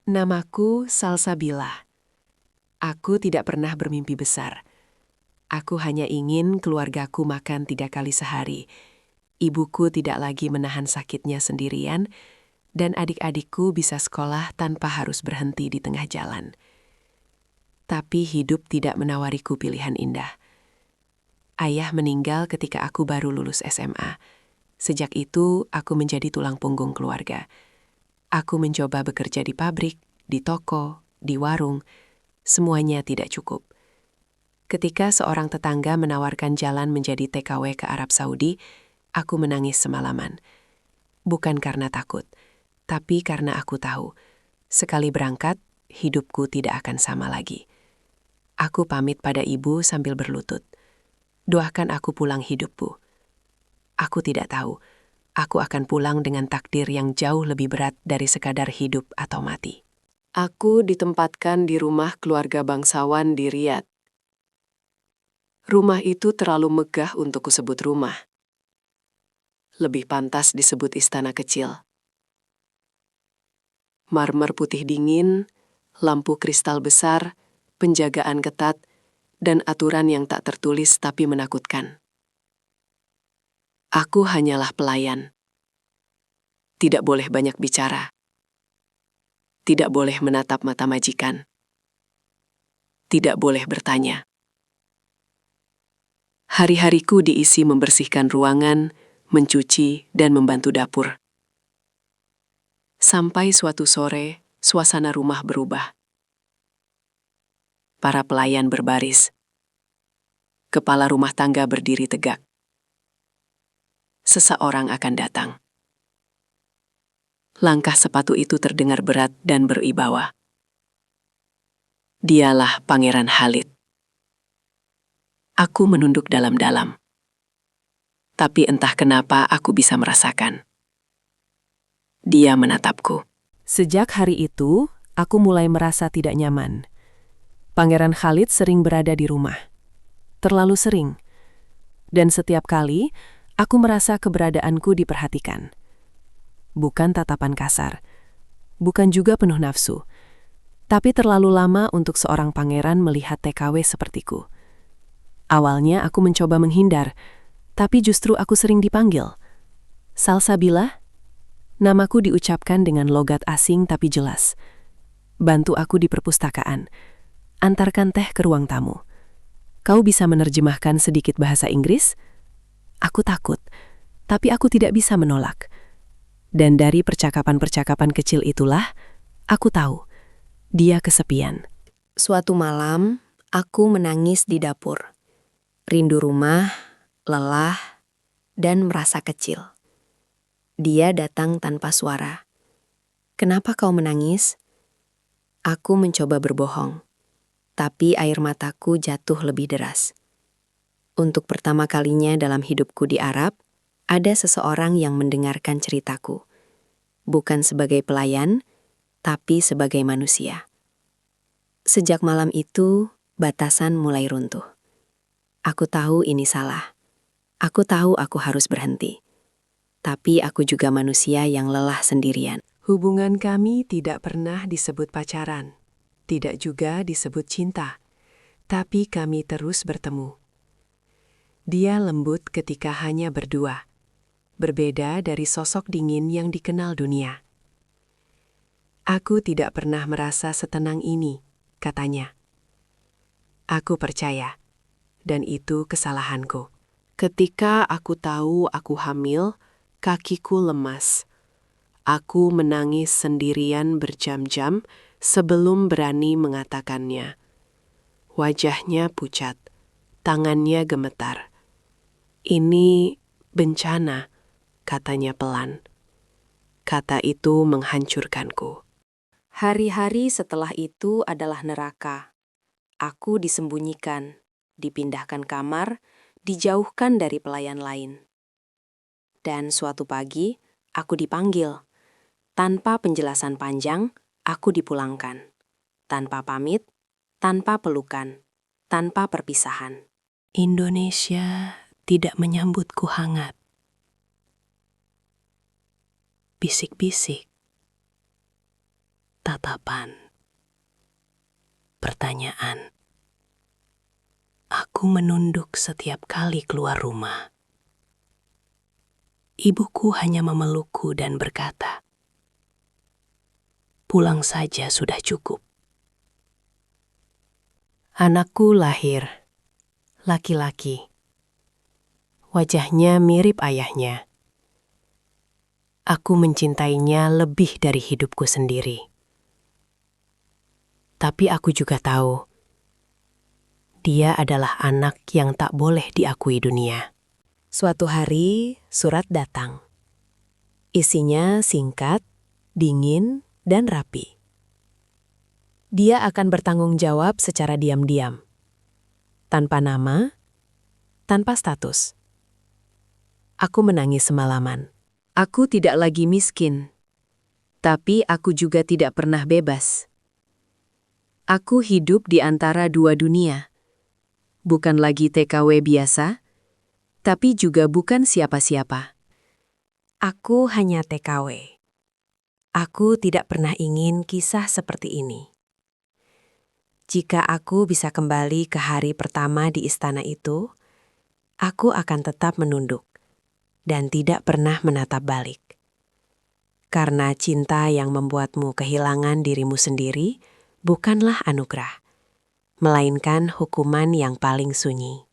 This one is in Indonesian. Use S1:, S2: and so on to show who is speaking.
S1: Namaku Salsabila. Aku tidak pernah bermimpi besar. Aku hanya ingin keluargaku makan 3 kali sehari. Ibuku tidak lagi menahan sakitnya sendirian, dan adik-adikku bisa sekolah tanpa harus berhenti di tengah jalan. Tapi hidup tidak menawariku pilihan indah. Ayah meninggal ketika aku baru lulus SMA. Sejak itu, aku menjadi tulang punggung keluarga. Aku mencoba bekerja di pabrik, di toko, di warung. Semuanya tidak cukup. Ketika seorang tetangga menawarkan jalan menjadi TKW ke Arab Saudi, aku menangis semalaman. Bukan karena takut, tapi karena aku tahu, sekali berangkat, hidupku tidak akan sama lagi. Aku pamit pada ibu sambil berlutut. Doakan aku pulang hidup, Bu. Aku tidak tahu, aku akan pulang dengan takdir yang jauh lebih berat dari sekadar hidup atau mati. Aku ditempatkan di rumah keluarga bangsawan di Riyadh. Rumah itu terlalu megah untuk kusebut rumah. Lebih pantas disebut istana kecil. Marmer putih dingin, lampu kristal besar, penjagaan ketat, dan aturan yang tak tertulis tapi menakutkan. Aku hanyalah pelayan. Tidak boleh banyak bicara. Tidak boleh menatap mata majikan. Tidak boleh bertanya. Hari-hariku diisi membersihkan ruangan, mencuci, dan membantu dapur. Sampai suatu sore, suasana rumah berubah. Para pelayan berbaris. Kepala rumah tangga berdiri tegak. Seseorang akan datang. Langkah sepatu itu terdengar berat dan beribawa. Dialah Pangeran Khalid. Aku menunduk dalam-dalam. Tapi entah kenapa aku bisa merasakan. Dia menatapku. Sejak hari itu, aku mulai merasa tidak nyaman. Pangeran Khalid sering berada di rumah. Terlalu sering. Dan setiap kali, aku merasa keberadaanku diperhatikan. Bukan tatapan kasar. Bukan juga penuh nafsu. Tapi terlalu lama untuk seorang pangeran melihat TKW sepertiku. Awalnya aku mencoba menghindar, tapi justru aku sering dipanggil. Salsabila? Namaku diucapkan dengan logat asing tapi jelas. Bantu aku di perpustakaan. Antarkan teh ke ruang tamu. Kau bisa menerjemahkan sedikit bahasa Inggris? Aku takut, tapi aku tidak bisa menolak. Dan dari percakapan-percakapan kecil itulah, aku tahu, dia kesepian.
S2: Suatu malam, aku menangis di dapur. Rindu rumah, lelah, dan merasa kecil. Dia datang tanpa suara. Kenapa kau menangis? Aku mencoba berbohong, tapi air mataku jatuh lebih deras. Untuk pertama kalinya dalam hidupku di Arab, ada seseorang yang mendengarkan ceritaku. Bukan sebagai pelayan, tapi sebagai manusia. Sejak malam itu, batasan mulai runtuh. Aku tahu ini salah. Aku tahu aku harus berhenti. Tapi aku juga manusia yang lelah sendirian.
S1: Hubungan kami tidak pernah disebut pacaran, tidak juga disebut cinta, tapi kami terus bertemu. Dia lembut ketika hanya berdua, berbeda dari sosok dingin yang dikenal dunia. Aku tidak pernah merasa setenang ini, katanya. Aku percaya, dan itu kesalahanku. Ketika aku tahu aku hamil, kakiku lemas. Aku menangis sendirian berjam-jam sebelum berani mengatakannya. Wajahnya pucat, tangannya gemetar. Ini bencana, katanya pelan. Kata itu menghancurkanku.
S2: Hari-hari setelah itu adalah neraka. Aku disembunyikan, dipindahkan kamar, dijauhkan dari pelayan lain. Dan suatu pagi, aku dipanggil. Tanpa penjelasan panjang, aku dipulangkan. Tanpa pamit, tanpa pelukan, tanpa perpisahan.
S1: Indonesia tidak menyambutku hangat. Bisik-bisik. Tatapan. Pertanyaan. Aku menunduk setiap kali keluar rumah. Ibuku hanya memelukku dan berkata, "Pulang saja sudah cukup." Anakku lahir, laki-laki. Wajahnya mirip ayahnya. Aku mencintainya lebih dari hidupku sendiri. Tapi aku juga tahu, dia adalah anak yang tak boleh diakui dunia. Suatu hari, surat datang. Isinya singkat, dingin, dan rapi. Dia akan bertanggung jawab secara diam-diam. Tanpa nama, tanpa status. Aku menangis semalaman. Aku tidak lagi miskin, tapi aku juga tidak pernah bebas. Aku hidup di antara dua dunia. Bukan lagi TKW biasa, tapi juga bukan siapa-siapa. Aku hanya TKW. Aku tidak pernah ingin kisah seperti ini. Jika aku bisa kembali ke hari pertama di istana itu, aku akan tetap menunduk dan tidak pernah menatap balik. Karena cinta yang membuatmu kehilangan dirimu sendiri bukanlah anugerah, melainkan hukuman yang paling sunyi.